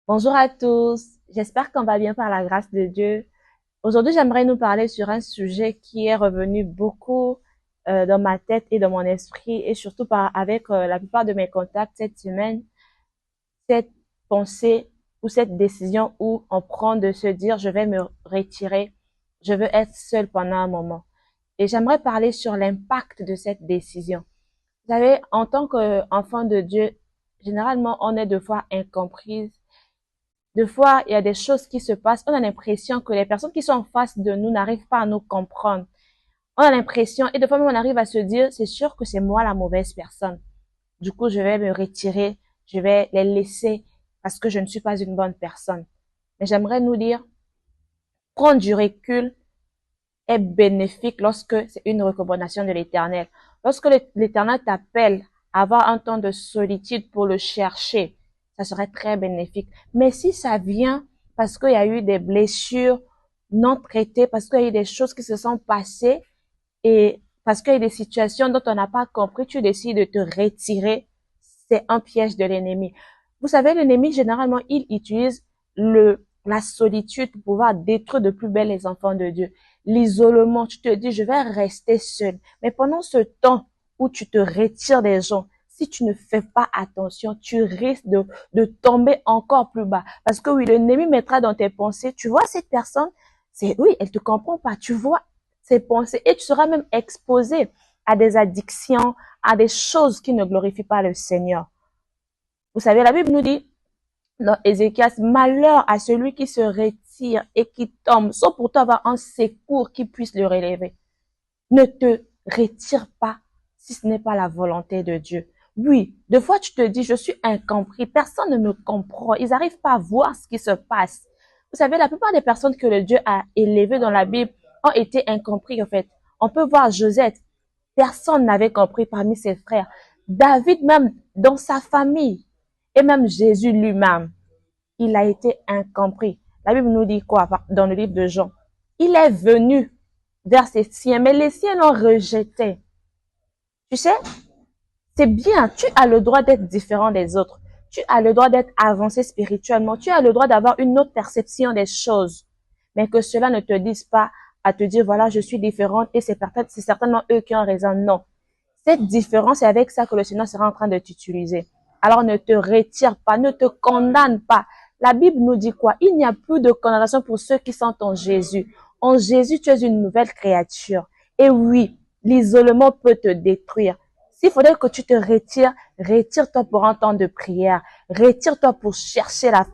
Bonjour à tous, j'espère qu'on va bien par la grâce de Dieu. Aujourd'hui, j'aimerais nous parler sur un sujet qui est revenu beaucoup dans ma tête et dans mon esprit et surtout avec la plupart de mes contacts cette semaine, cette pensée ou cette décision où on prend de se dire je vais me retirer, je veux être seul pendant un moment. Et j'aimerais parler sur l'impact de cette décision. Vous savez, en tant qu'enfant de Dieu, généralement, on est deux fois incomprise. Des fois, il y a des choses qui se passent. On a l'impression que les personnes qui sont en face de nous n'arrivent pas à nous comprendre. On a l'impression, et des fois même on arrive à se dire, c'est sûr que c'est moi la mauvaise personne. Du coup, je vais me retirer, je vais les laisser parce que je ne suis pas une bonne personne. Mais j'aimerais nous dire, prendre du recul est bénéfique lorsque c'est une recommandation de l'Éternel. Lorsque l'Éternel t'appelle à avoir un temps de solitude pour le chercher, ça serait très bénéfique. Mais si ça vient parce qu'il y a eu des blessures non traitées, parce qu'il y a eu des choses qui se sont passées et parce qu'il y a eu des situations dont on n'a pas compris, tu décides de te retirer, c'est un piège de l'ennemi. Vous savez, l'ennemi, généralement, il utilise la solitude pour pouvoir détruire de plus belle les enfants de Dieu. L'isolement, tu te dis, je vais rester seul. Mais pendant ce temps où tu te retires des gens, si tu ne fais pas attention, tu risques de tomber encore plus bas. Parce que oui, l'ennemi mettra dans tes pensées, tu vois cette personne, oui, elle te comprend pas. Tu vois ses pensées et tu seras même exposé à des addictions, à des choses qui ne glorifient pas le Seigneur. Vous savez, la Bible nous dit dans Ézéchias, malheur à celui qui se retire et qui tombe, sans pourtant avoir un secours qui puisse le relever. Ne te retire pas si ce n'est pas la volonté de Dieu. Oui, des fois tu te dis, je suis incompris, personne ne me comprend, ils n'arrivent pas à voir ce qui se passe. Vous savez, la plupart des personnes que le Dieu a élevées dans la Bible ont été incompris en fait. On peut voir Joseph, personne n'avait compris parmi ses frères. David même, dans sa famille, et même Jésus lui-même, il a été incompris. La Bible nous dit quoi dans le livre de Jean? Il est venu vers ses siens, mais les siens l'ont rejeté. Tu sais, c'est bien, tu as le droit d'être différent des autres. Tu as le droit d'être avancé spirituellement. Tu as le droit d'avoir une autre perception des choses. Mais que cela ne te dise pas à te dire, voilà, je suis différente et c'est certainement eux qui ont raison. Non. Cette différence, c'est avec ça que le Seigneur sera en train de t'utiliser. Alors ne te retire pas, ne te condamne pas. La Bible nous dit quoi? Il n'y a plus de condamnation pour ceux qui sont en Jésus. En Jésus, tu es une nouvelle créature. Et oui, l'isolement peut te détruire. S'il faudrait que tu te retires, retire-toi pour un temps de prière. Retire-toi pour chercher la face